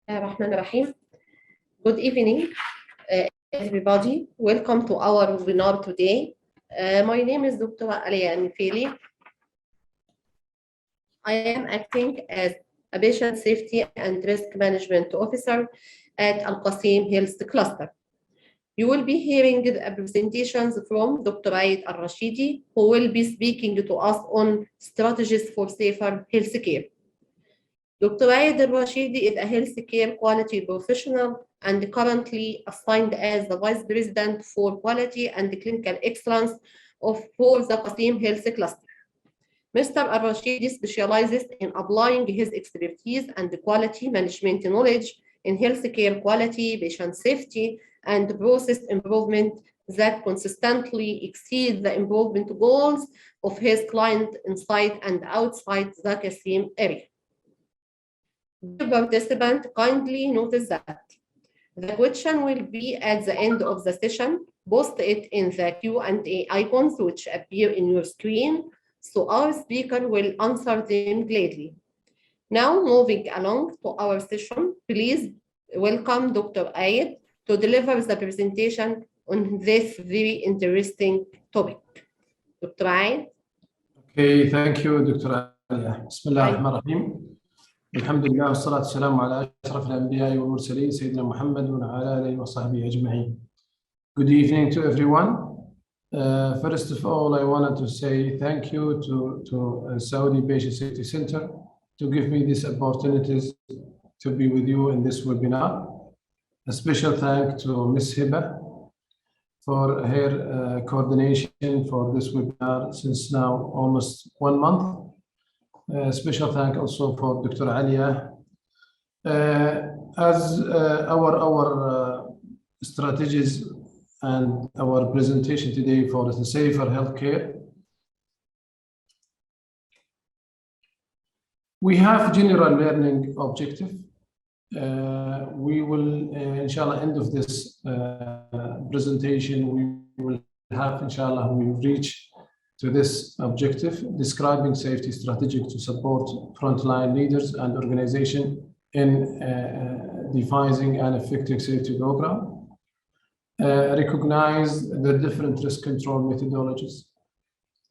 Rahman Rahim. Good evening, everybody. Welcome to our webinar today. My name is Dr. Alia Nifeli. I am acting as a patient safety and risk management officer at Al Qasim Health Cluster. You will be hearing the presentations from Dr. Aid Al Rashidi, who will be speaking to us on strategies for safer healthcare. Dr. Aid Al Rashidi is a healthcare quality professional and currently assigned as the Vice President for Quality and Clinical Excellence for the Qasim Health Cluster. Mr. Al Rashidi specializes in applying his expertise and quality management knowledge in healthcare quality, patient safety, and process improvement that consistently exceed the improvement goals of his client inside and outside the Qasim area. Dear participant, kindly notice that the question will be at the end of the session. Post it in the Q&A icons which appear in your screen, so our speaker will answer them gladly. Now, moving along to our session, please welcome Dr. Aid to deliver the presentation on this very interesting topic. Dr. Aid. Okay, thank you, Dr. Alia. Bismillah ar-Rahman ar-Rahim. Alhamdulillah, wassalatu wassalamu ala ashraf al-anbiya wal mursaleen, Sayyidina Muhammad wa ala alihi wa sahbihi ajma'in. Good evening to everyone. First of all, I wanted to say thank you to Saudi Patient Safety Center to give me this opportunity to be with you in this webinar. A special thank to Ms. Hiba for her coordination for this webinar since now almost 1 month. Special thank also for Dr. Alia. As our strategies and our presentation today for the safer healthcare, we have general learning objective. We will, inshallah, end of this presentation, we will have, inshallah, we will reach to this objective, describing safety strategies to support frontline leaders and organization in devising an effective safety program. Recognize the different risk control methodologies.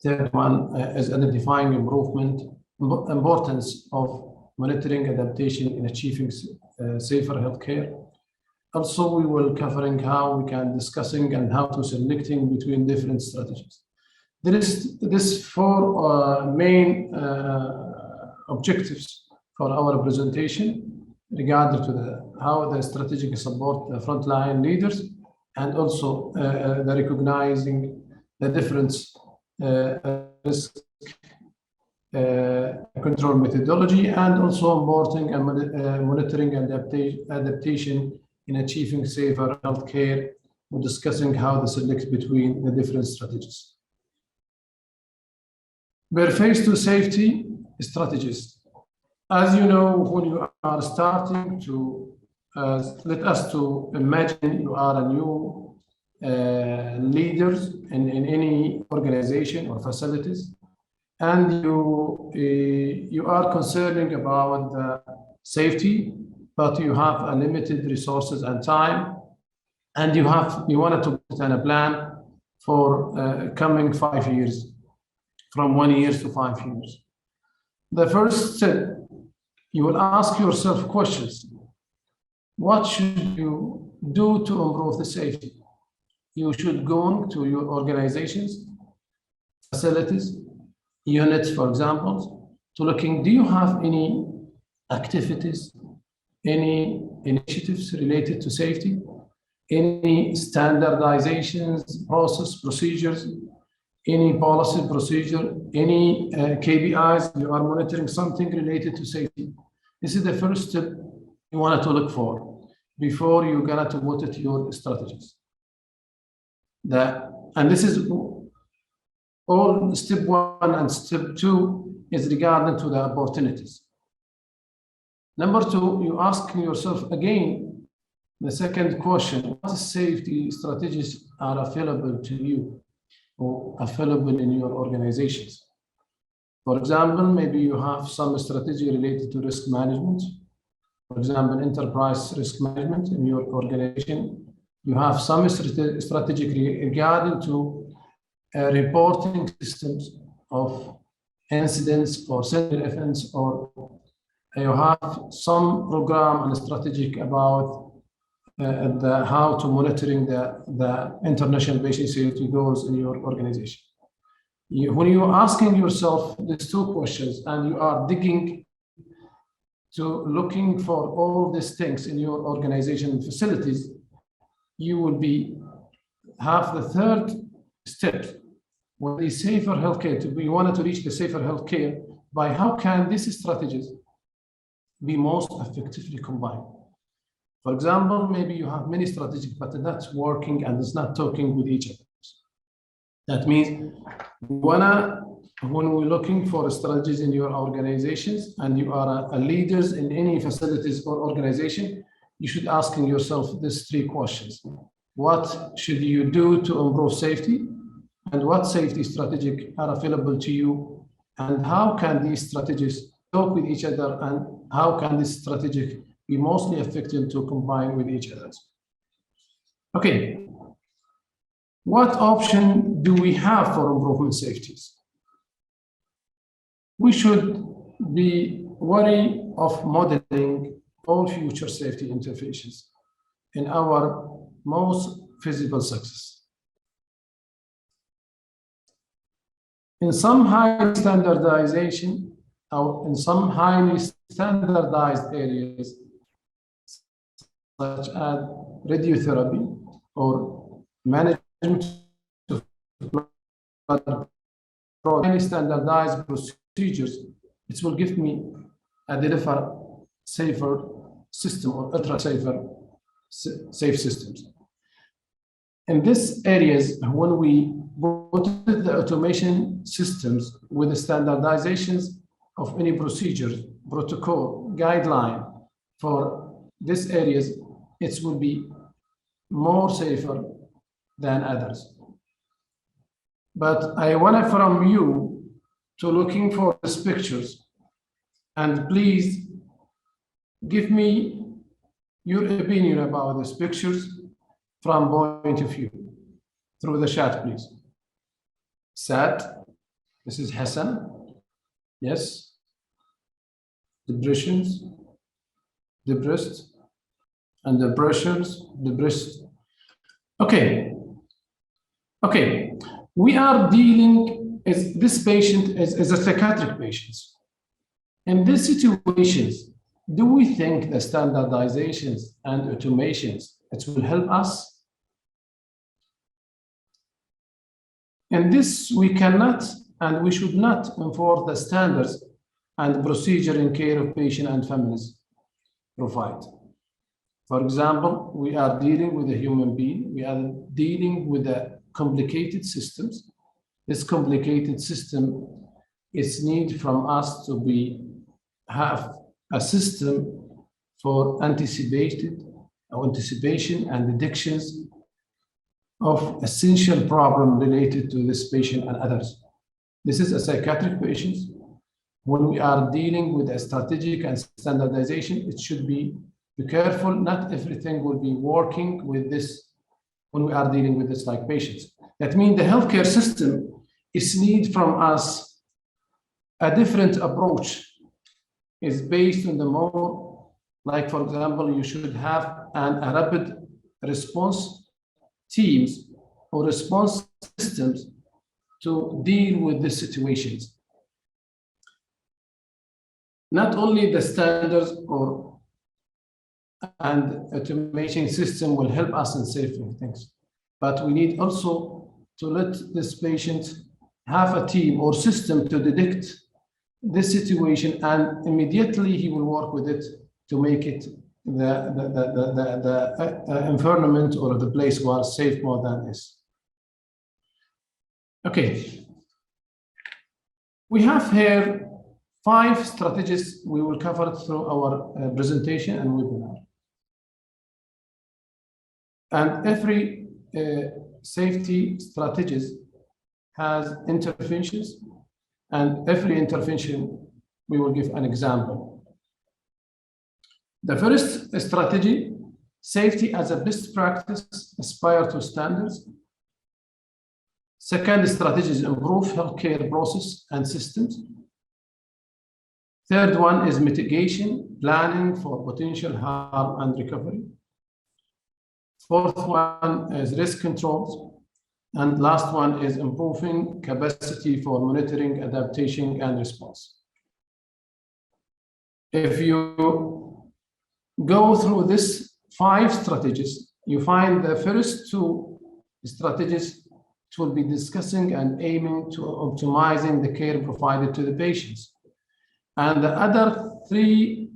Third one is identifying importance of monitoring adaptation in achieving safer healthcare. Also, we will covering how we can discussing and how to selecting between different strategies. There is this 4 main objectives for our presentation regarding to how the strategic support the frontline leaders, and also the recognizing the difference risk control methodology, and also importing and monitoring and adaptation in achieving safer healthcare. We're discussing how to select between the different strategies. Preface to safety strategies. As you know, when you are starting to, let us to imagine you are a new leaders in any organization or facilities, and you are concerning about the safety, but you have a limited resources and time, and you wanted to put in a plan for coming 5 years, from 1 year to 5 years. The first step, you will ask yourself questions. What should you do to improve the safety? You should go to your organizations, facilities, units, for example, to looking, do you have any activities, any initiatives related to safety, any standardizations, process, procedures, any policy procedure, any KPIs, you are monitoring something related to safety. This is the first step you wanted to look for before you're gonna to put it your strategies. And this is all step 1, and step 2 is regarding to the opportunities. Number 2, you ask yourself again the second question: what safety strategies are available to you or available in your organizations? For example, maybe you have some strategy related to risk management, For example, enterprise risk management in your organization. You have some strategic regarding to reporting systems of incidents for single events, or you have some program and strategic about how to monitoring the international patient safety goals in your organization. When you're asking yourself these two questions and you are digging to looking for all these things in your organization and facilities, you will have the third step with the safer healthcare. We wanted to reach the safer healthcare by how can these strategies be most effectively combined. For example, maybe you have many strategies, but that's working and it's not talking with each other. That means when we're looking for strategies in your organizations and you are a leaders in any facilities or organization, you should asking yourself these three questions. What should you do to improve safety? And what safety strategies are available to you? And how can these strategies talk with each other? And how can this strategy be mostly effective to combine with each other? Okay. What option do we have for improvement safeties? We should be wary of modeling all future safety interfaces in our most feasible success. In some high standardization, or in some highly standardized areas, such as radiotherapy or management of highly standardized procedures, it will give me a deliver safer system or ultra safer safe systems. In these areas, when we put the automation systems with the standardizations of any procedures, protocol, guideline for these areas, it will be more safer than others. But I want from you to looking for these pictures, and please give me your opinion about these pictures from point of view through the chat, please. Sad, this is Hassan. Yes. Depressions, the breast, and the pressures, the breast. Okay. Okay. We are dealing as this patient as a psychiatric patient. In these situations, do we think the standardizations and automations it will help us? In this, we cannot and we should not enforce the standards and procedure in care of patient and families provide. For example, we are dealing with a human being. We are dealing with a complicated systems. This complicated system is need from us to have a system for anticipation and predictions of essential problem related to this patient and others. This is a psychiatric patient. When we are dealing with a strategic and standardization, it should be careful. Not everything will be working with this when we are dealing with this like patients. That means the healthcare system is need from us a different approach. Is based on the more, like for example, you should have a rapid response teams or response systems to deal with these situations. Not only the standards and automation system will help us in saving things, but we need also to let this patient have a team or system to detect this situation, and immediately he will work with it to make it the environment or the place where safe more than this. Okay. We have here 5 strategies we will cover through our presentation and webinar. And every safety strategist has interventions, and every intervention we will give an example. The first strategy, safety as a best practice, aspire to standards. Second strategy is improve healthcare process and systems. Third one is mitigation, planning for potential harm and recovery. Fourth one is risk controls. And last one is improving capacity for monitoring, adaptation, and response. If you go through this 5 strategies, you find the first 2 strategies will be discussing and aiming to optimizing the care provided to the patients. And the other 3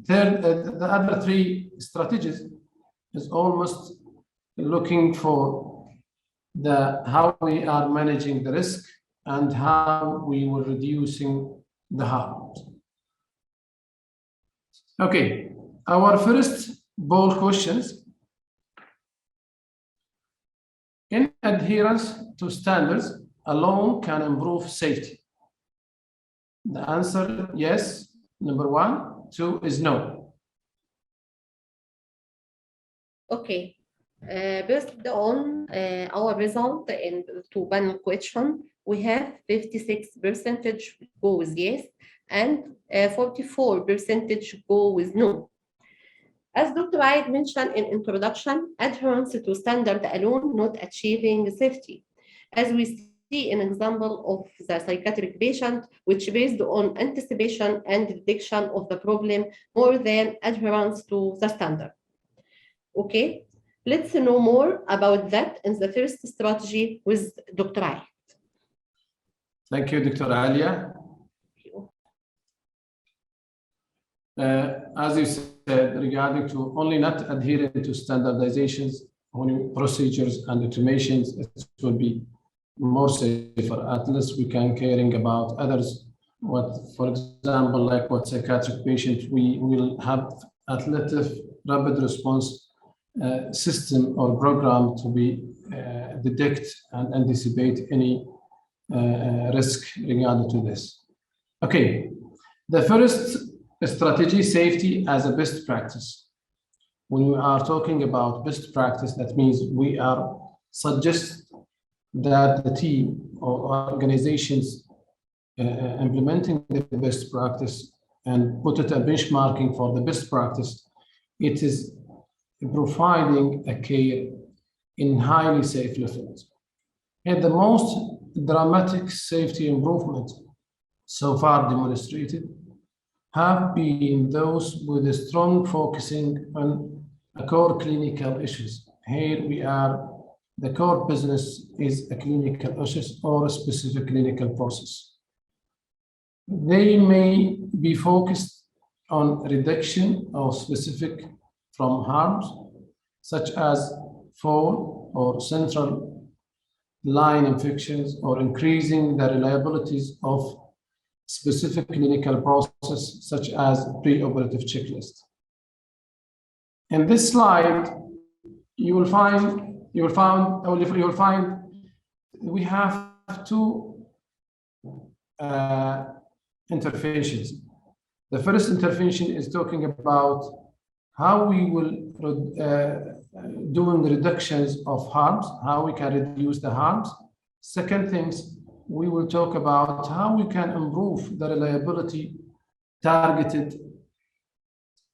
strategies is almost looking for how we are managing the risk and how we were reducing the harm. Okay, our first bold questions. In adherence to standards alone can improve safety. The answer, yes, number 1. 2 is no. Okay. Based on our result in 2 panel question, we have 56% go with yes and 44% go with no. As Dr. Aid mentioned in introduction, adherence to standard alone not achieving safety. As we see an example of the psychiatric patient, which based on anticipation and detection of the problem more than adherence to the standard. Okay. Let's know more about that in the first strategy with Dr. Aid. Thank you, Dr. Alia. As you said, regarding to only not adhering to standardizations, only procedures and automations, it will be more safer. At least we can caring about others. What, for example, like what psychiatric patient, we will have athlete rapid response system or program to be detect and anticipate any risk regarding to this. Okay, the first strategy, safety as a best practice. When we are talking about best practice, that means we are suggest that the team or organizations implementing the best practice and put it a benchmarking for the best practice. It is providing a care in highly safe levels. And the most dramatic safety improvement so far demonstrated have been those with a strong focusing on core clinical issues. Here we are, the core business is a clinical issues or a specific clinical process. They may be focused on reduction of specific from harms, such as fall or central line infections, or increasing the reliabilities of specific clinical process, such as pre-operative checklist. In this slide, you will find we have 2 interventions. The first intervention is talking about how we will doing reductions of harms, how we can reduce the harms. Second things, we will talk about how we can improve the reliability targeted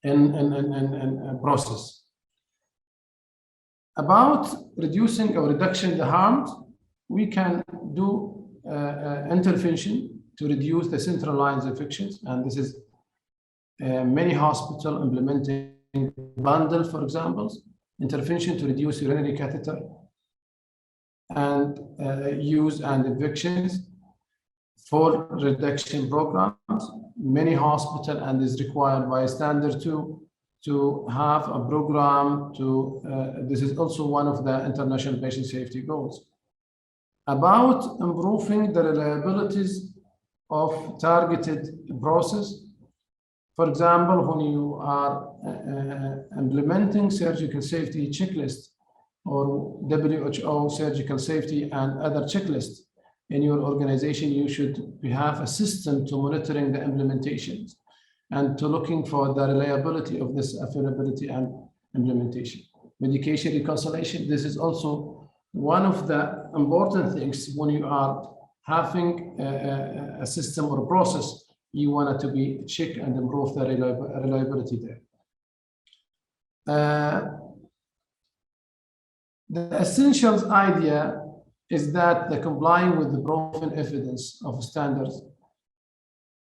in process. About reducing or reduction the harms, we can do intervention to reduce the central lines infections, and this is many hospitals implementing bundle, for example, intervention to reduce urinary catheter and use and infections for reduction programs. Many hospitals, and is required by standard to have a program to, this is also one of the international patient safety goals. About improving the reliabilities of targeted process. For example, when you are implementing surgical safety checklist or WHO surgical safety and other checklists in your organization, you should have a system to monitoring the implementations. and to looking for the reliability of this availability and implementation. Medication reconciliation, this is also one of the important things when you are having a system or a process, you want it to be check and improve the reliability there. The essentials idea is that the complying with the proven evidence of standards,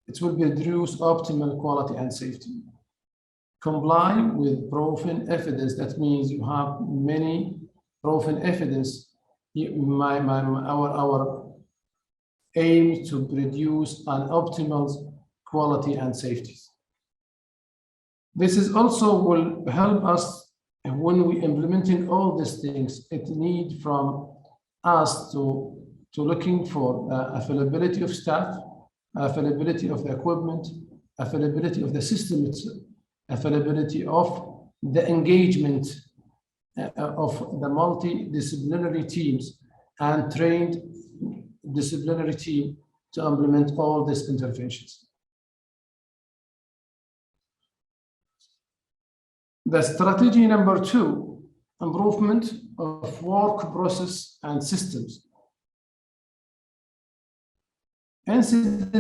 it will produce optimal quality and safety. Complying with proven evidence, that means you have many proven evidence. Our aim to produce an optimal quality and safety. This is also will help us when we implementing all these things. It need from us to looking for availability of staff, availability of the equipment, availability of the system itself, availability of the engagement of the multidisciplinary teams and trained disciplinary team to implement all these interventions. The strategy number 2, improvement of work process and systems. Incident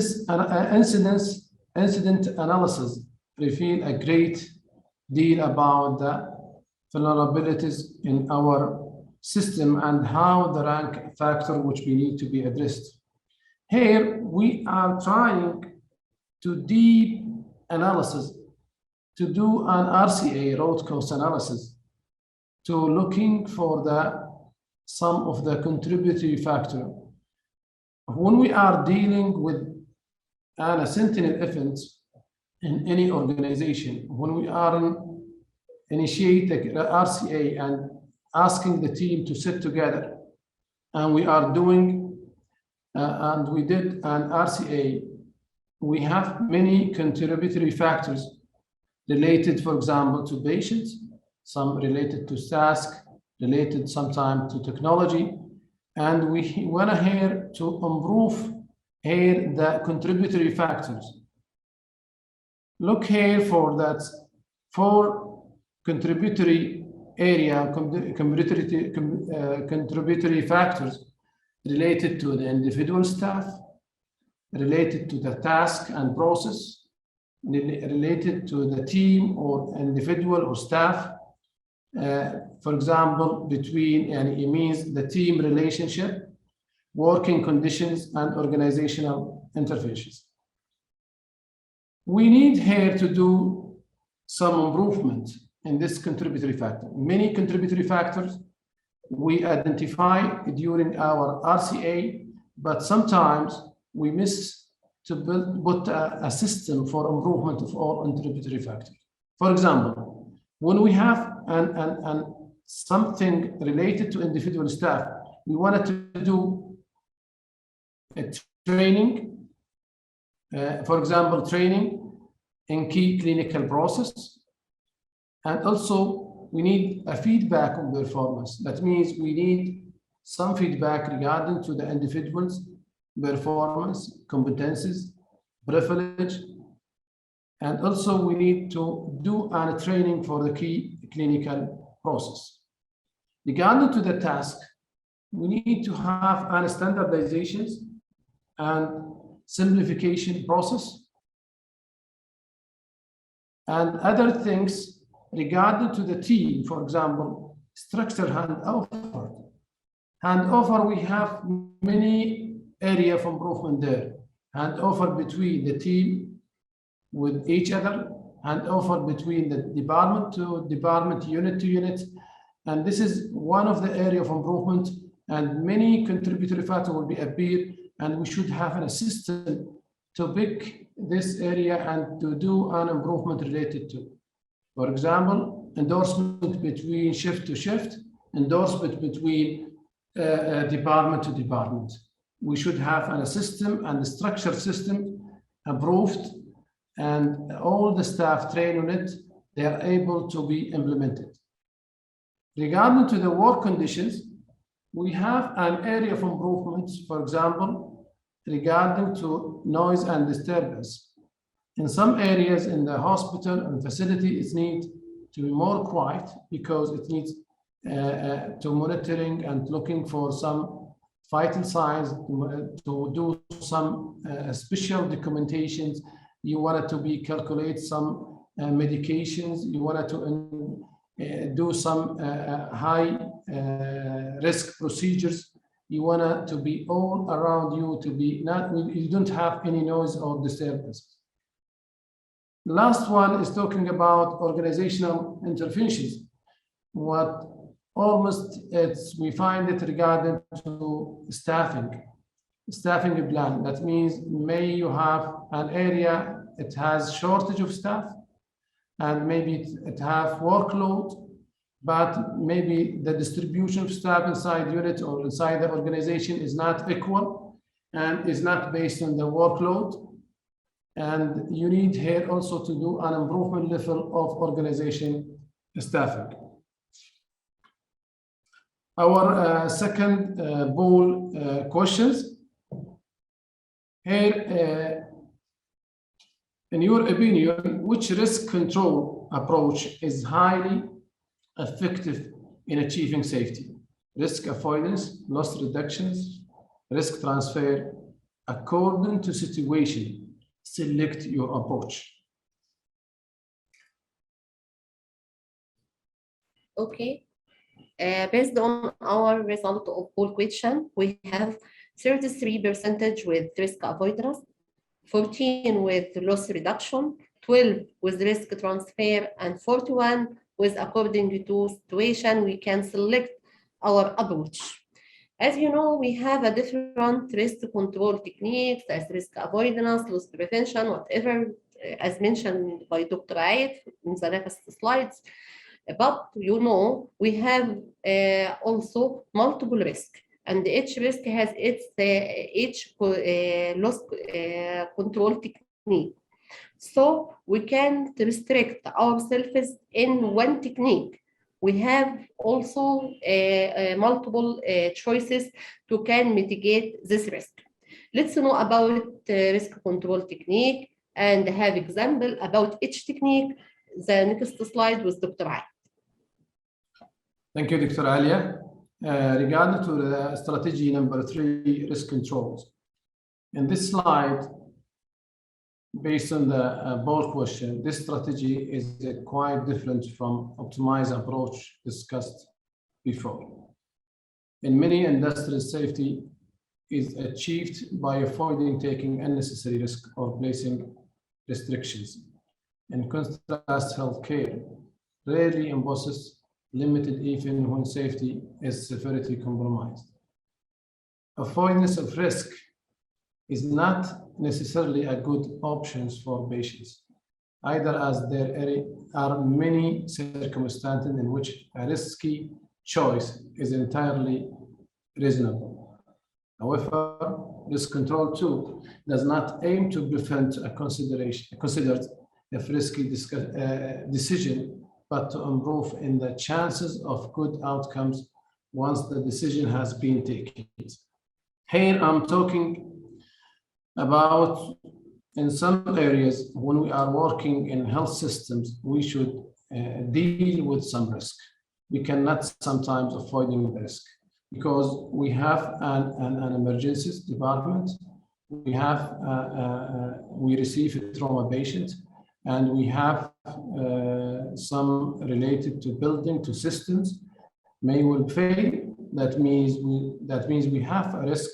analysis reveal a great deal about the vulnerabilities in our system and how the rank factor which we need to be addressed. Here we are trying to deep analysis, to do an RCA, root cause analysis, to looking for some of the contributory factor. When we are dealing with a sentinel event in any organization, when we are initiate the RCA and asking the team to sit together, and we are doing, and we did an RCA, we have many contributory factors related, for example, to patients, some related to task, related sometimes to technology, and we want to here to improve here the contributory factors. Look here for that 4 contributory area, contributory factors related to the individual staff, related to the task and process, related to the team or individual or staff. For example, between, and it means the team relationship, working conditions, and organizational interventions. We need here to do some improvement in this contributory factor. Many contributory factors we identify during our RCA, but sometimes we miss to put a system for improvement of all contributory factors. For example, when we have something related to individual staff, we wanted to do a training, for example, training in key clinical process. And also we need a feedback on performance. That means we need some feedback regarding to the individual's performance, competencies, privilege, and also we need to do a training for the key clinical process. Regarding to the task, we need to have a standardizations and simplification process and other things regarding to the team. For example, structure handover. Handover, we have many areas of improvement there. Handover between the team with each other, handover between the department to department, unit to unit. And this is one of the areas of improvement, and many contributory factors will be appear, and we should have a system to pick this area and to do an improvement related to. For example, endorsement between shift to shift, endorsement between department to department. We should have a system and a structured system approved, and all the staff trained on it, they are able to be implemented. Regarding to the work conditions, we have an area of improvements, for example, regarding to noise and disturbance. In some areas in the hospital and facility, it needs to be more quiet because it needs to monitoring and looking for some vital signs, to do some special documentations. You wanted to be calculate some medications. You wanted to do some high risk procedures. You want to be all around you to be not, you don't have any noise or disturbance. Last one is talking about organizational interventions. What almost we find it regarding to staffing plan. That means may you have an area, it has shortage of staff, and maybe it have workload, but maybe the distribution of staff inside unit or inside the organization is not equal and is not based on the workload. And you need here also to do an improvement level of organization staffing. Our second bowl questions. Here, in your opinion, which risk control approach is highly effective in achieving safety? Risk avoidance, loss reductions, risk transfer. According to situation, select your approach. Okay. Based on our result of poll question, we have 33% with risk avoidance, 14 with loss reduction, 12 with risk transfer, and 41 with according to situation. We can select our approach. As you know, we have a different risk control techniques as risk avoidance, loss prevention, whatever, as mentioned by Dr. Ayed in the next slides. But you know, we have also multiple risks, and each risk has its loss control technique. So we can't restrict ourselves in one technique. We have also multiple choices to can mitigate this risk. Let's know about risk control technique and have example about each technique. The next slide was Dr. Ayed. Thank you, Dr. Alia. Regarding to the strategy number 3, risk controls. In this slide, based on the board question, this strategy is quite different from optimized approach discussed before. In many industries, safety is achieved by avoiding taking unnecessary risk or placing restrictions. In contrast, healthcare rarely imposes limited even when safety is severely compromised. Avoidance of risk is not necessarily a good option for patients, either, as there are many circumstances in which a risky choice is entirely reasonable. However, risk control too does not aim to prevent a considered a risky decision, but to improve in the chances of good outcomes once the decision has been taken. Here I'm talking about in some areas when we are working in health systems, we should deal with some risk. We cannot sometimes avoiding the risk because we have an emergencies department. We have we receive a trauma patient, and we have some related to building, to systems may will fail. That means we have a risk.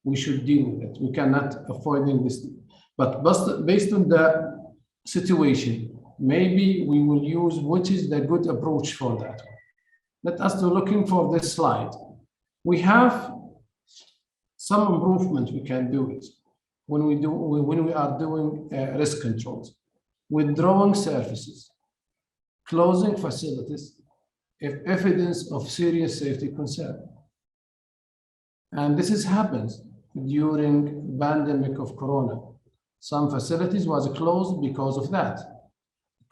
We should deal with it. We cannot avoid this. But based on the situation, maybe we will use what is the good approach for that. Let us to looking for this slide. We have some improvement we can do it when we are doing risk controls. Withdrawing services, closing facilities, if evidence of serious safety concern. And this happens during pandemic of Corona. Some facilities was closed because of that.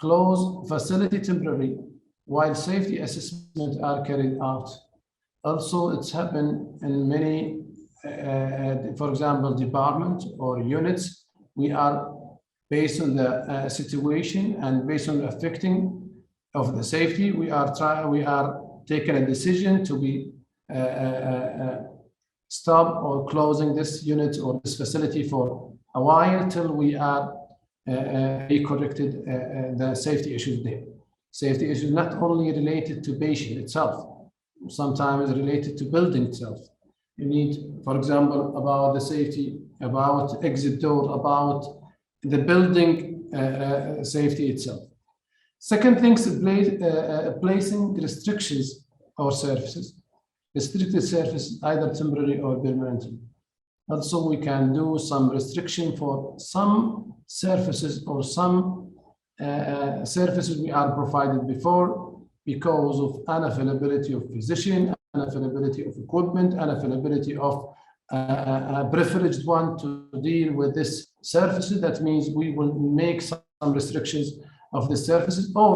Closed facility temporary while safety assessments are carried out. Also, it's happened in many, for example, departments or units. We are based on the situation and based on the affecting of the safety, we are taking a decision to be stop or closing this unit or this facility for a while till we are corrected the safety issues there. Safety issues not only related to patient itself, sometimes related to building itself. You need, for example, about the safety, about exit door, about the building safety itself. Second thing is placing restrictions or services, restricted services, either temporary or permanently. Also, we can do some restriction for some services or some services we are provided before because of unavailability of physician, unavailability of equipment, unavailability of a privileged one to deal with this services. That means we will make some restrictions of the services, or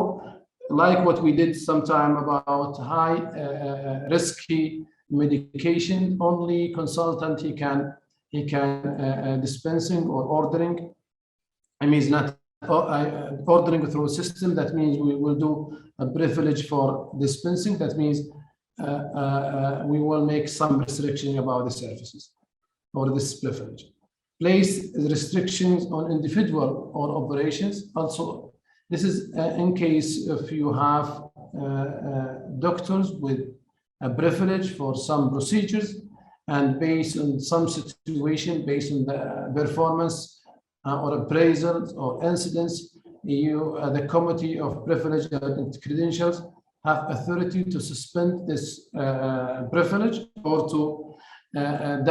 like what we did sometime about high risky medication, only consultant he can dispensing or ordering. I mean, it's not ordering through a system. That means we will do a privilege for dispensing. That means we will make some restriction about the services or this privilege. Place restrictions on individual or operations. Also, this is in case if you have doctors with a privilege for some procedures, and based on some situation, based on the performance or appraisals or incidents, the committee of privilege and credentials have authority to suspend this privilege or to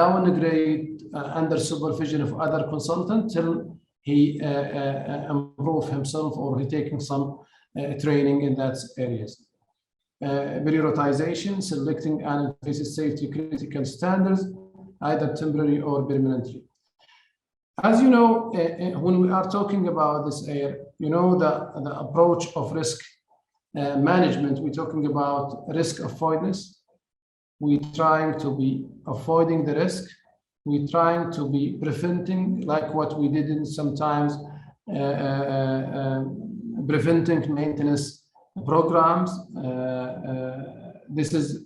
downgrade under supervision of other consultant till he improve himself or he taking some training in that areas. Prioritization, selecting and invasive safety critical standards, either temporary or permanently. As you know, when we are talking about this area, you know the approach of risk management, we're talking about risk avoidance. We're trying to be avoiding the risk. We're trying to be preventing, like what we did in sometimes preventing maintenance programs. This is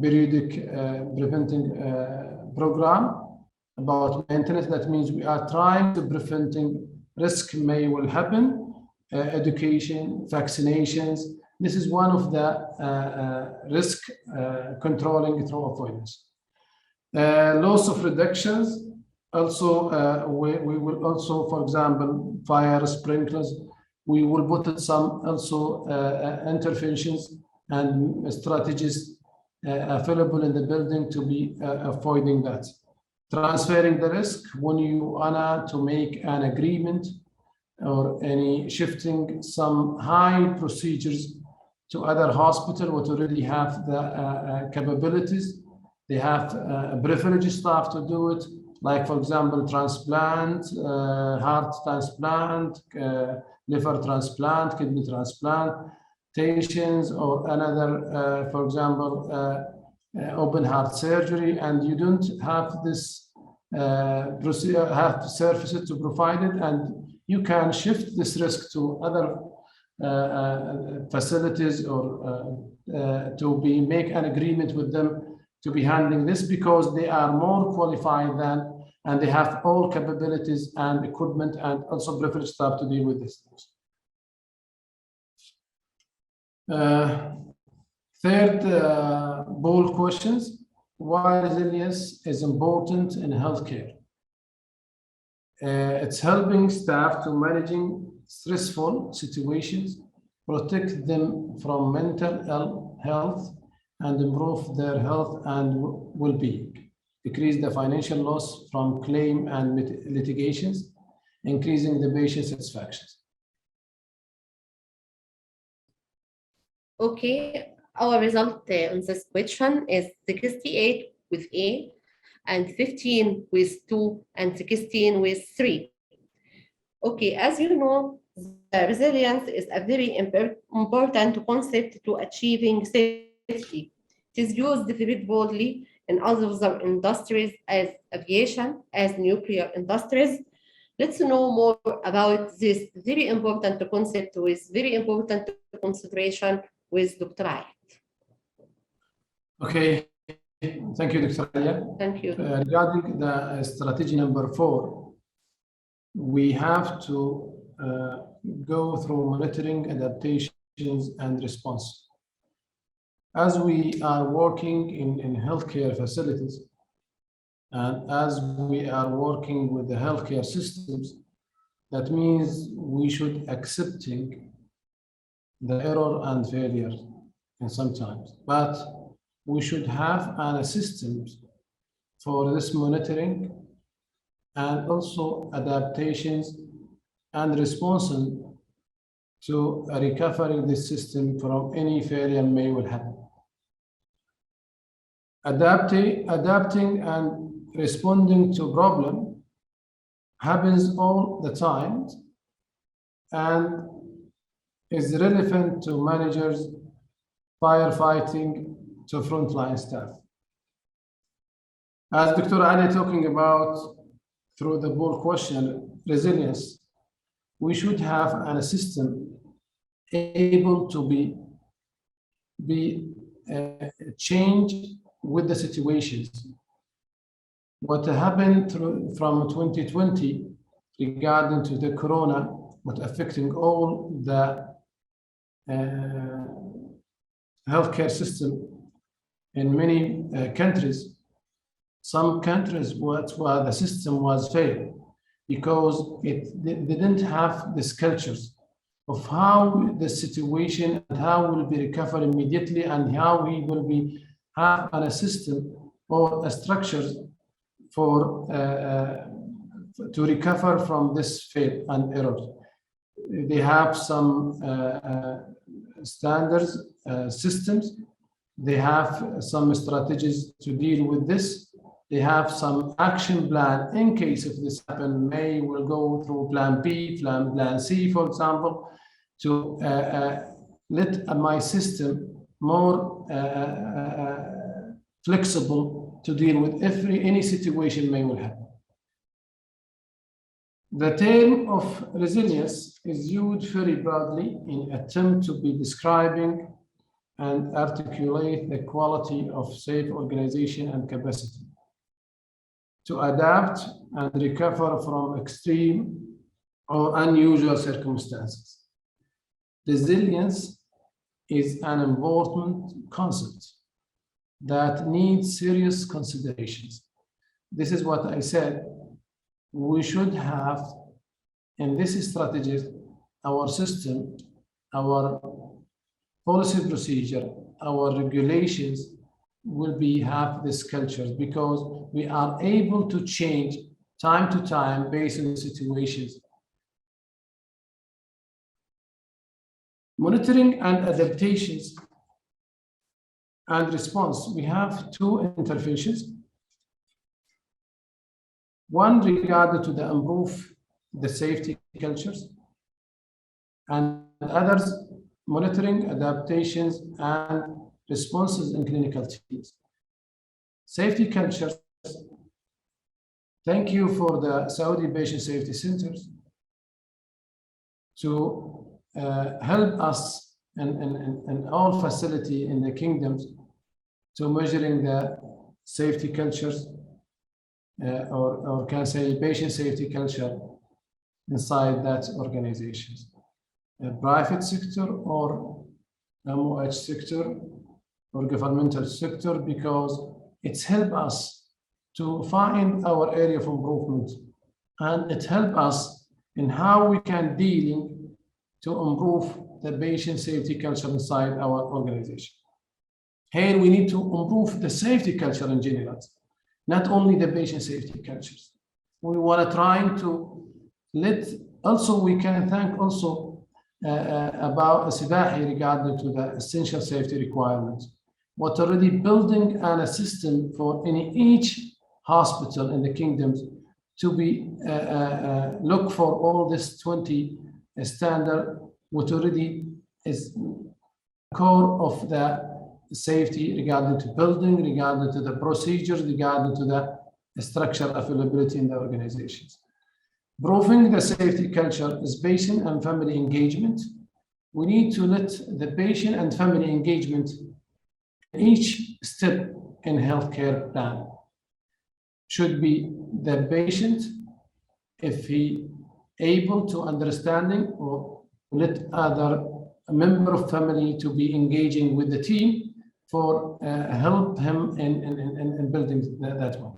periodic preventing program about maintenance. That means we are trying to preventing risk may will happen. Education, vaccinations. This is one of the risk controlling through avoidance. Loss of reductions. Also, we will also, for example, fire sprinklers. We will put some also interventions and strategies available in the building to be avoiding that. Transferring the risk when you want to make an agreement or any shifting some high procedures to other hospital what already have the capabilities. They have privileged staff to do it, like for example, transplant, heart transplant, liver transplant, kidney transplantations, or another, for example, open heart surgery, and you don't have this procedure, have services to provide it, and you can shift this risk to other facilities or to be make an agreement with them to be handling this because they are more qualified than, and they have all capabilities and equipment and also privileged staff to deal with this. Third bold questions: why resilience is important in healthcare? It's helping staff to managing stressful situations, protect them from mental health, and improve their health and well-being, decrease the financial loss from claim and litigations, increasing the patient satisfaction. Okay, our result on this question is 68 with A, and 15 with 2, and 16 with 3. Okay, as you know, the resilience is a very important concept to achieving safety. It is used very broadly in other industries as aviation, as nuclear industries, Let's know more about this very important concept with very important consideration with Dr. Ayat. Okay, thank you, Dr. Alia. Thank you. Regarding the strategy number 4, we have to go through monitoring, adaptations, and response. As we are working in healthcare facilities, and as we are working with the healthcare systems, that means we should accepting the error and failure in sometimes, but we should have a system for this monitoring and also adaptations and responses to recovering the system from any failure may will happen. Adapting and responding to problem happens all the time and is relevant to managers, firefighting, to frontline staff. As Dr. Ali talking about through the board question, resilience, we should have a system able to be changed with the situations. What happened from 2020 regarding to the corona, what affecting all the healthcare system in many countries. Some countries where the system was failed because they didn't have these cultures of how the situation and how will be recovered immediately and how we will be have a system or a structure for to recover from this fail and error. They have some standards, systems. They have some strategies to deal with this. They have some action plan in case if this happen. May will go through plan B, plan C, for example, to let my system more flexible to deal with any situation may will happen. The term of resilience is used very broadly in attempt to be describing and articulate the quality of safe organization and capacity to adapt and recover from extreme or unusual circumstances. Resilience is an important concept that needs serious considerations. This is what I said. We should have in this strategy, our system, our policy procedure, our regulations will have this culture because we are able to change time to time based on the situations. Monitoring and adaptations and response, we have two interventions. One regarding to the improve the safety cultures, and others monitoring, adaptations, and responses in clinical teams. Safety cultures, thank you for the Saudi Patient Safety Centers to help us in all facility in the kingdoms to measuring the safety cultures or can say patient safety culture inside that organizations. Private sector or MOH sector or governmental sector, because it's helped us to find our area of improvement, and it helped us in how we can deal to improve the patient safety culture inside our organization. Here we need to improve the safety culture in general, not only the patient safety cultures. We want to try to let also we can thank also about Sibahi regarding to the essential safety requirements. What already building a system for in each hospital in the kingdoms to be look for all this 20 standard, what already is core of the safety regarding to building, regarding to the procedures, regarding to the structure availability in the organizations. Proving the safety culture is patient and family engagement. We need to let the patient and family engagement each step in healthcare plan. Should be the patient, if he able to understanding, or let other member of family to be engaging with the team for help him in building that one.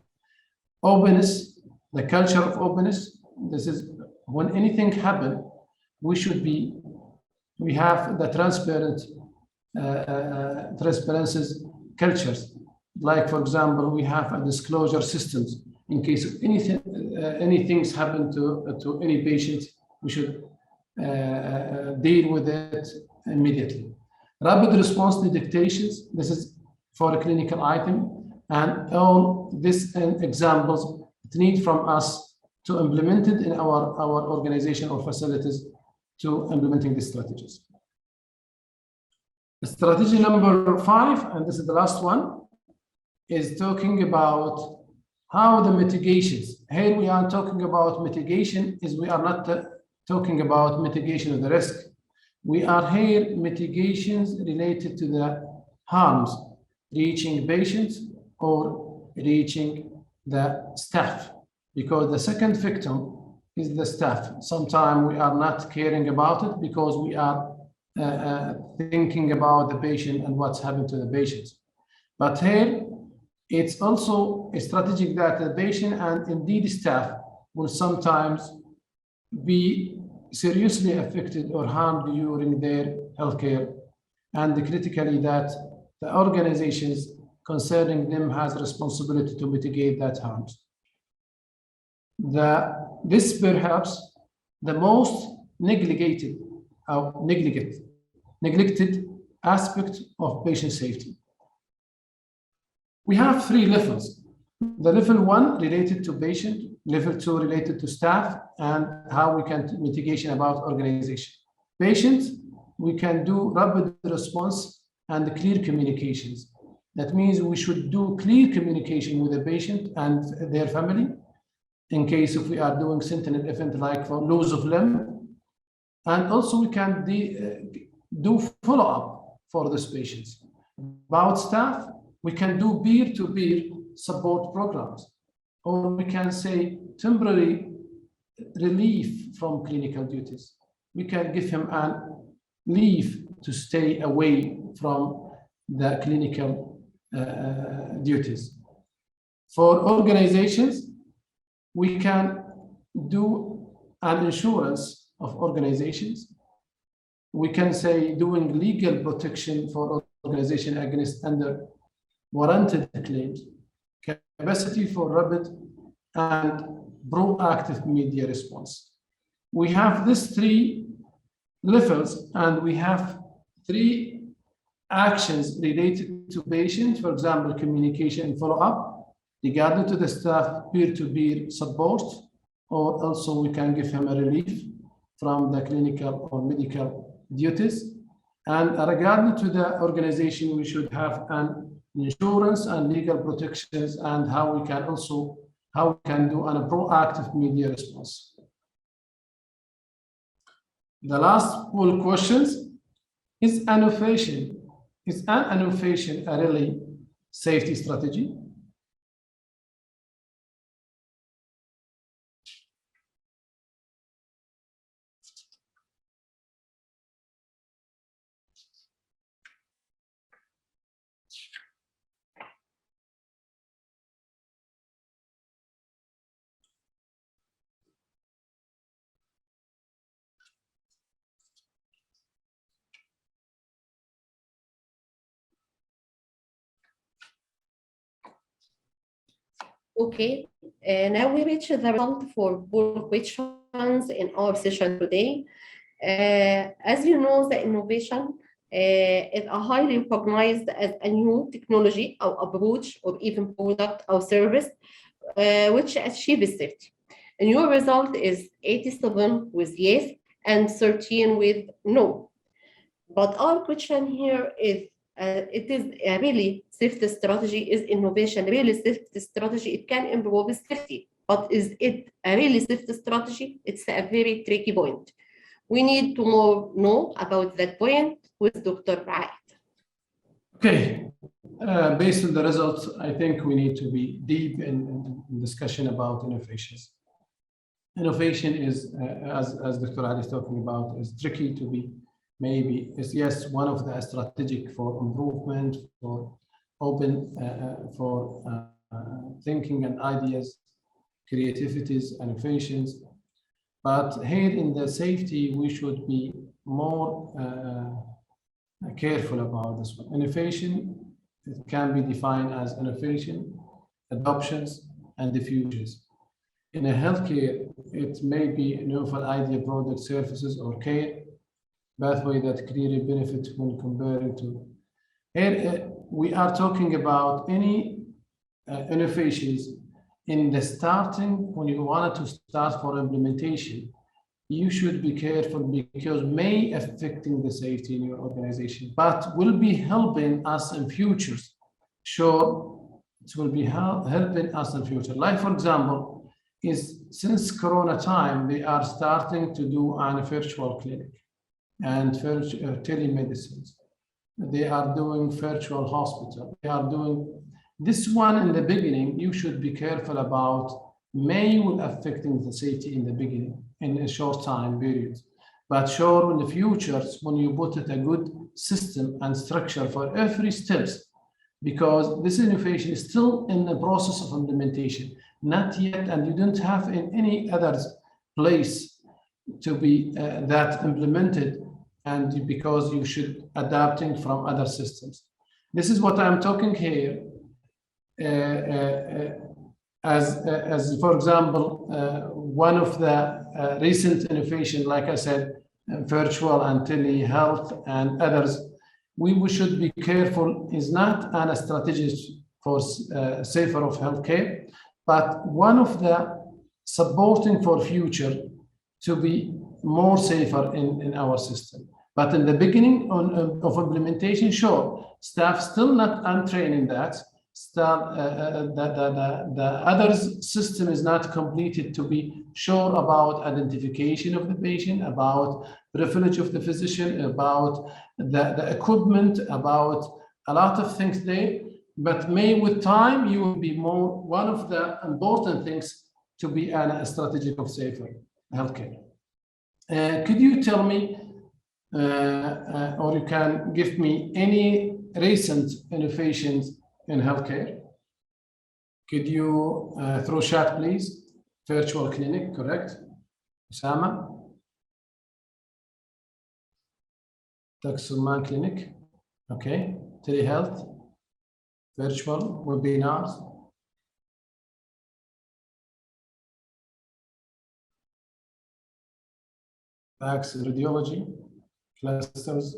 Openness, the culture of openness. This is when anything happen, we have the transparencies cultures. Like, for example, we have a disclosure systems. In case of anything's happen to any patient, we should deal with it immediately. Rapid response detections, this is for a clinical item, and all these examples need from us to implement it in our organization or facilities to implementing these strategies. Strategy number 5, and this is the last one, is talking about how the mitigations. Here we are talking about mitigation, is we are not talking about mitigation of the risk. We are here mitigations related to the harms reaching patients or reaching the staff, because the second victim is the staff. Sometimes we are not caring about it because we are thinking about the patient and what's happened to the patients. But here, it's also a strategy that the patient and indeed staff will sometimes be seriously affected or harmed during their healthcare, and critically that the organizations concerning them has responsibility to mitigate that harms. This perhaps the most neglected aspect of patient safety. We have 3 levels. The level 1 related to patient, level 2 related to staff, and how we can mitigation about organization. Patients, we can do rapid response and clear communications. That means we should do clear communication with the patient and their family in case if we are doing sentinel event like for loss of limb. And also we can do follow-up for these patients. About staff, we can do peer-to-peer support programs, or we can say temporary relief from clinical duties. We can give him a leave to stay away from the clinical duties. For organizations, we can do an insurance of organizations. We can say doing legal protection for organization against under warranted claims, capacity for rapid and proactive media response. We have these 3 levels, and we have 3 actions related to patients, for example, communication and follow-up, regarding to the staff peer-to-peer support, or also we can give him a relief from the clinical or medical duties. And regarding to the organization, we should have an insurance and legal protections, and how we can do a proactive media response. The last poll questions is an innovation a really safety strategy? Okay, now we reach the result for both questions in our session today. As you know, the innovation is a highly recognized as a new technology or approach or even product or service which achieves safety. And your result is 87 with yes and 13 with no. But our question here is, it is a really safety strategy, is innovation really safety strategy? It can improve safety. But is it a really safety strategy? It's a very tricky point. We need to more know about that point with Dr. Raed. Okay, based on the results, I think we need to be deep in discussion about innovations. Innovation is, as Dr. Ali is talking about, is tricky to be, maybe, is yes, one of the strategic for improvement, for open, for thinking and ideas, creativities, innovations. But here in the safety, we should be more careful about this one. Innovation, it can be defined as innovation, adoptions, and diffusions. In a healthcare, it may be a novel idea, product, services, or care pathway that clearly benefit when comparing to. Here, we are talking about any innovations in the starting, when you wanted to start for implementation, you should be careful because may affecting the safety in your organization, but will be helping us in futures. Sure, it will be helping us in future. Like for example, is since Corona time, they are starting to do a virtual clinic and telemedicine. They are doing virtual hospital. They are doing this one in the beginning. You should be careful about may will affecting the safety in the beginning in a short time period. But sure, in the future, when you put it a good system and structure for every steps, because this innovation is still in the process of implementation, not yet, and you don't have in any other place to be that implemented, and because you should adapting from other systems. This is what I'm talking here. As for example, one of the recent innovation, like I said, virtual and telehealth and others, we should be careful is not a strategy for safer of healthcare, but one of the supporting for future to be more safer in our system. But in the beginning of implementation, sure, staff still not untraining that. Staff, the other system is not completed to be sure about identification of the patient, about privilege of the physician, about the equipment, about a lot of things there. But may with time, you will be more one of the important things to be a strategic of safer healthcare. Could you tell me, or you can give me any recent innovations in healthcare? Could you throw chat, please? Virtual clinic, correct? Osama? Taxuman clinic, okay. Telehealth, virtual webinars. Fax radiology, clusters,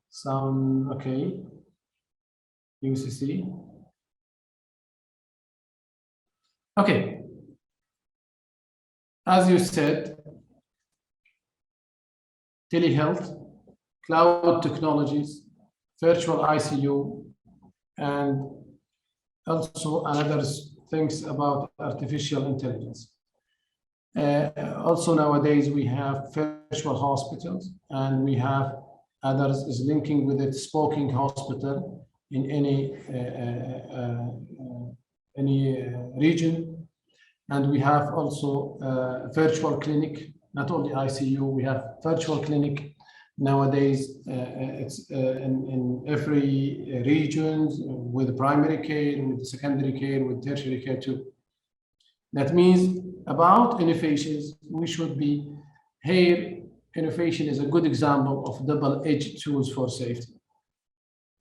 sound, okay. UCC. Okay. As you said, telehealth, cloud technologies, virtual ICU, and also another things about artificial intelligence. Also nowadays we have virtual hospitals, and we have others is linking with it, spoken hospital in any region. And we have also virtual clinic, not only ICU, we have virtual clinic. Nowadays, it's in every region with primary care, with secondary care, with tertiary care too. That means about innovations, we should be here. Innovation is a good example of double-edged tools for safety.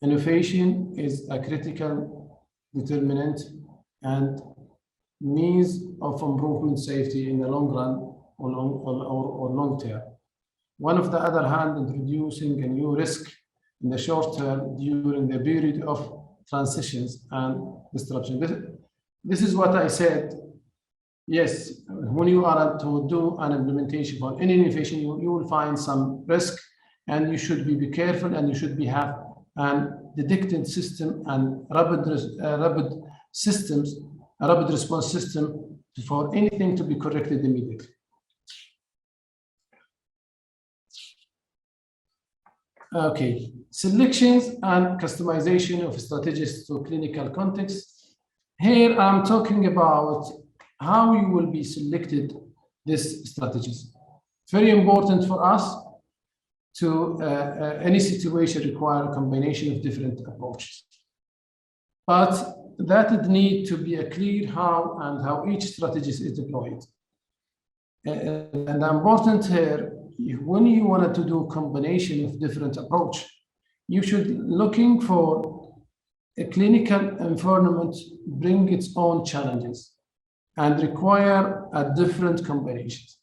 Innovation is a critical determinant and means of improvement safety in the long run or long term. One of the other hand, introducing a new risk in the short term during the period of transitions and disruption. This is what I said. Yes, when you are to do an implementation for any innovation, you will find some risk, and you should be careful, and you should have an detected system and rapid response system for anything to be corrected immediately. Okay, selections and customization of strategies to clinical context. Here I'm talking about how you will be selected these strategies. Very important for us to any situation require a combination of different approaches. But that it need to be a clear how and how each strategy is deployed. And important here, when you wanted to do a combination of different approach, you should looking for a clinical environment bring its own challenges and require a different combinations.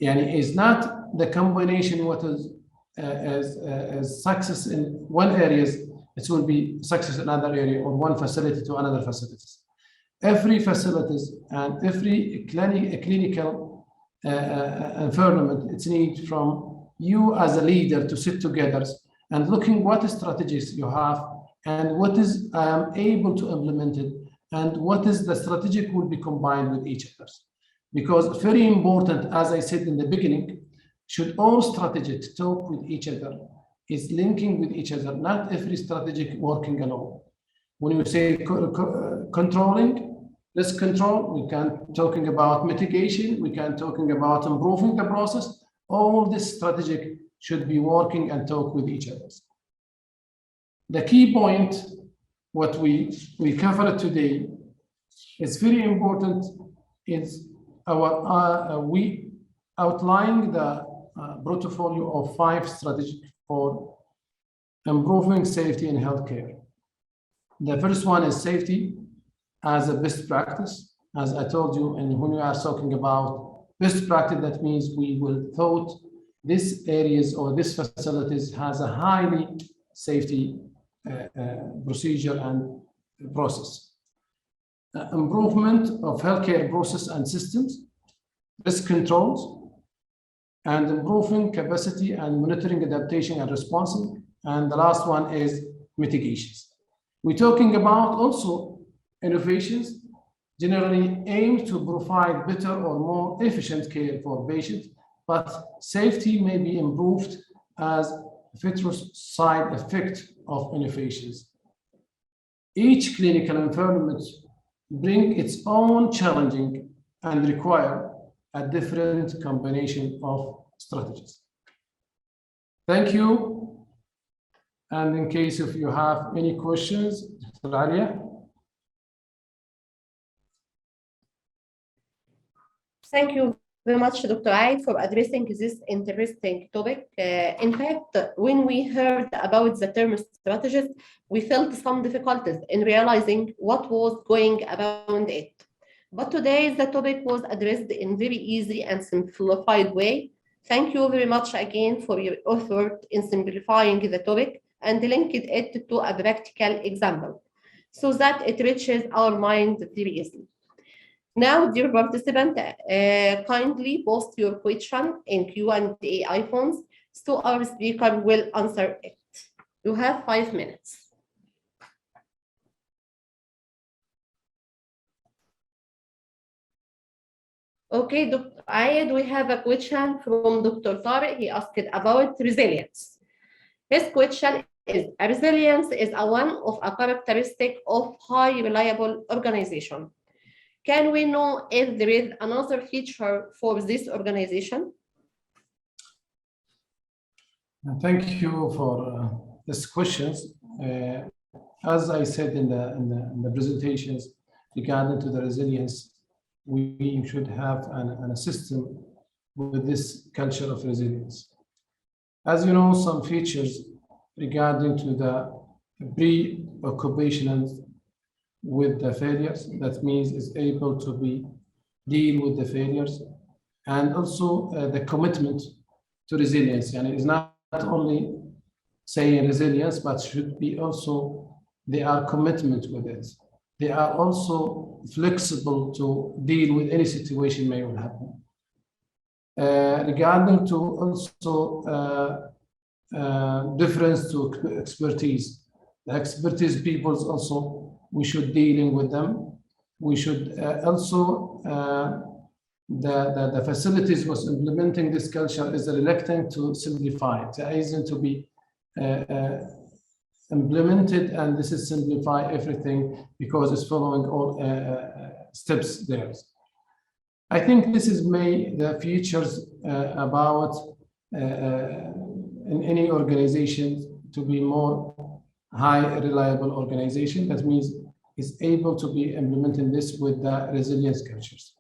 Yani is not the combination what is as success in one areas, it will be success in another area or one facility to another facilities. Every facilities and every clinical environment, it's need from you as a leader to sit together and looking what strategies you have and what is able to implement it and what is the strategic will be combined with each other. Because very important, as I said in the beginning, should all strategies talk with each other, is linking with each other, not every strategic working alone. When you say controlling, risk control, we can talking about mitigation, we can talking about improving the process. All this strategic should be working and talk with each other. The key point, what we covered today, is very important, is our we outline the portfolio of 5 strategies for improving safety in healthcare. The first one is safety as a best practice. As I told you, and when we are talking about best practice, that means we will thought these areas or these facilities has a highly safety procedure and process. Improvement of healthcare process and systems, risk controls, and improving capacity and monitoring adaptation and responding. And the last one is mitigations. We're talking about also innovations generally aim to provide better or more efficient care for patients, but safety may be improved as virtuous side effect of innovations. Each clinical environment brings its own challenging and require a different combination of strategies. Thank you. And in case if you have any questions, Dr. Alia. Thank you very much, Dr. Aid, for addressing this interesting topic. In fact, when we heard about the term strategist, we felt some difficulties in realizing what was going around it. But today, the topic was addressed in very easy and simplified way. Thank you very much again for your effort in simplifying the topic and linking it to a practical example so that it reaches our mind very easily. Now, dear participant, kindly post your question in Q&A icons so our speaker will answer it. You have 5 minutes. Okay, Dr. Ayed, we have a question from Dr. Tariq. He asked about resilience. His question is, resilience is one of a characteristic of high reliable organization. Can we know if there is another feature for this organization? Thank you for these questions. As I said in the presentations regarding to the resilience, we should have a system with this culture of resilience. As you know, some features regarding to the pre-occupational with the failures, that means is able to deal with the failures, and also the commitment to resilience. And it is not only saying resilience, but should be also they are commitment with it. They are also flexible to deal with any situation may will happen. Regarding to also difference to expertise. The expertise peoples also, we should dealing with them we should also the facilities was implementing this culture is reluctant to simplify it. There isn't to be implemented, and this is simplify everything because it's following all steps there. I think this is the features about in any organization to be more high reliable organization. That means is able to be implementing this with the resilience cultures.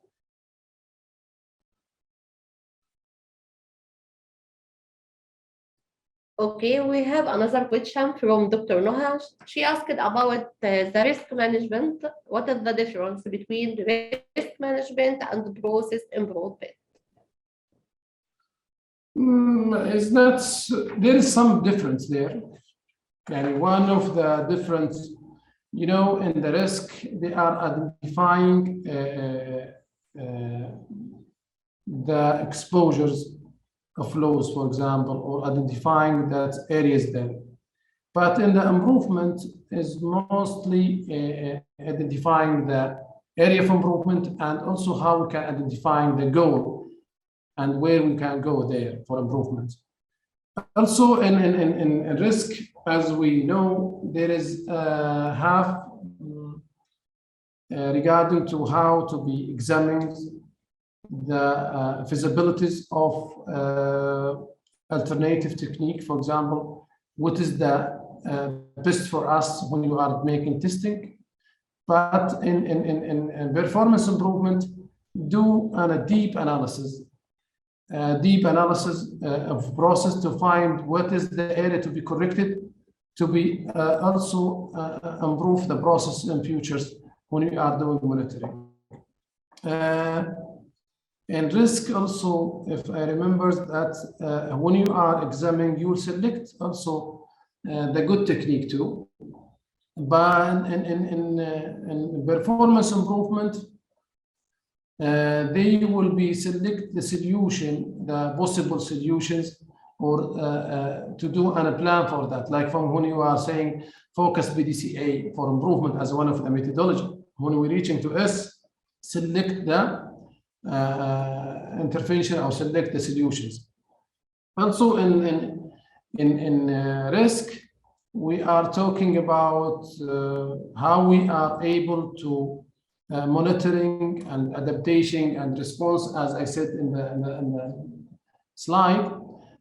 Okay, we have another question from Dr. Noha. She asked about the risk management. What is the difference between risk management and process improvement? Is that there is some difference there? And one of the difference, you know, in the risk, they are identifying the exposures of loss, for example, or identifying that areas there. But in the improvement is mostly identifying the area of improvement and also how we can identify the goal and where we can go there for improvement. Also in risk, as we know, there is regarding to how to be examined the feasibilities of alternative technique. For example, what is the best for us when you are making testing? But in performance improvement, do a deep analysis of process to find what is the area to be corrected, to be also improve the process in futures when you are doing monitoring. And risk also, if I remember that when you are examining, you will select also the good technique too. But in performance improvement, they will be select the solution, the possible solutions, or to do a plan for that. Like from when you are saying focus BDCA for improvement as one of the methodology. When we're reaching to S, select the intervention or select the solutions. Also in risk, we are talking about how we are able to monitoring and adaptation and response, as I said in the slide.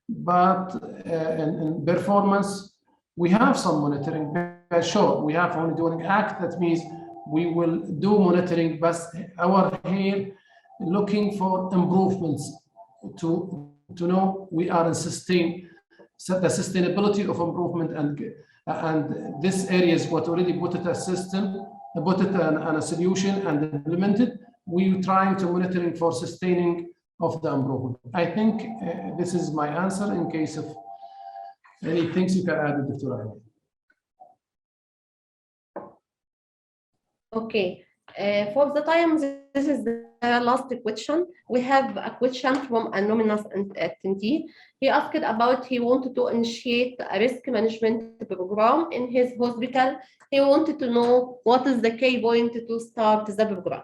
But in performance, we have some monitoring. Sure, we have monitoring act. That means we will do monitoring, but our here looking for improvements to know we are in the sustainability of improvement, and this area is what already put it a system, put it on a solution and implemented. We're trying to monitoring for sustaining of the improvement. I think this is my answer. In case of any things you can add, Dr. Ali. Okay, for the time, this is the last question. We have a question from anonymous attendee. He asked about he wanted to initiate a risk management program in his hospital. He wanted to know what is the key point to start the program.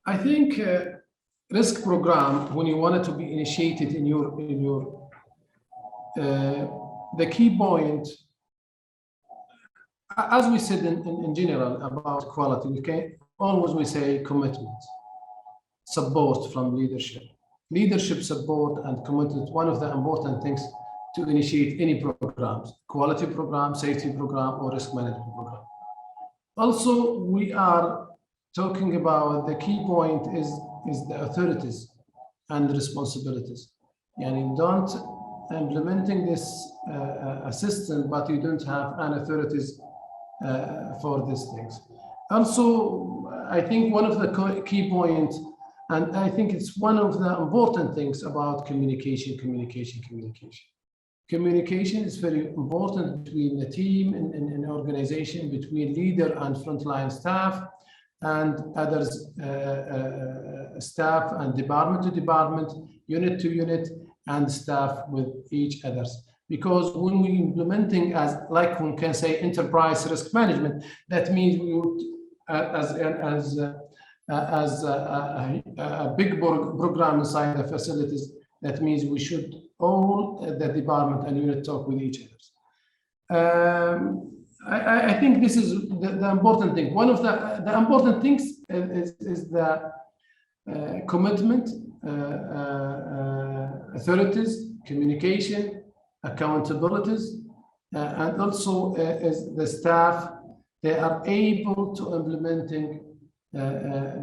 I think risk program, when you want it to be initiated in your the key point, as we said in general about quality, we say commitment, support from leadership support and commitment. One of the important things to initiate any programs, quality program, safety program, or risk management program. Also, we are talking about the key point is the authorities and responsibilities. And you don't implementing this system, but you don't have an authorities for these things. Also, I think one of the key points, and I think it's one of the important things about communication. Communication is very important between the team and an organization, between leader and frontline staff, and others, staff and department to department, unit to unit, and staff with each others. because when we implementing as like one can say enterprise risk management, that means we would as a big program inside the facilities. That means we should all the department and unit talk with each other. I think this is the important thing. One of the important things is the commitment, authorities, communication, accountabilities, and also is the staff. They are able to implementing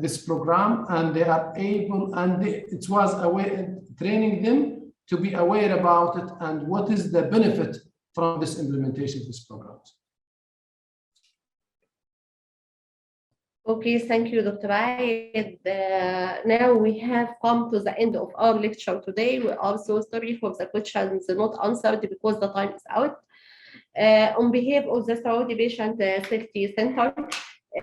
this program, and they are able, and it was training them to be aware about it and what is the benefit from this implementation of this program. Okay, thank you, Dr. Ayed. Now we have come to the end of our lecture today. We are so sorry for the questions not answered because the time is out. On behalf of the Saudi Patient Safety Center,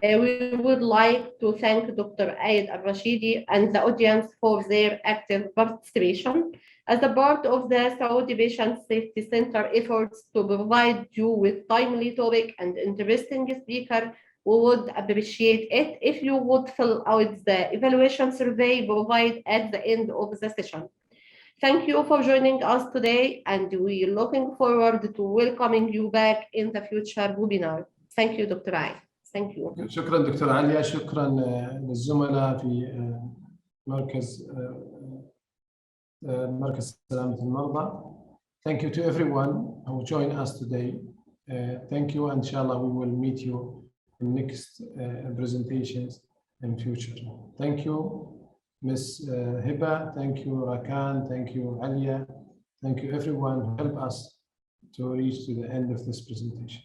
we would like to thank Dr. Ayed Al-Rashidi and the audience for their active participation. As a part of the Saudi Patient Safety Center efforts to provide you with timely topic and interesting speaker, we would appreciate it if you would fill out the evaluation survey provided at the end of the session. Thank you for joining us today, and we're looking forward to welcoming you back in the future webinar. Thank you, Dr. Ayed. Thank you. شكرا دكتور عليا، شكرا للزملاء في مركز سلامة المرضى. Thank you to everyone who joined us today. Thank you, and inshallah we will meet you in next presentations in future. Thank you, Ms. Hiba. Thank you, Rakan. Thank you, Alia. Thank you, everyone who helped us to reach to the end of this presentation.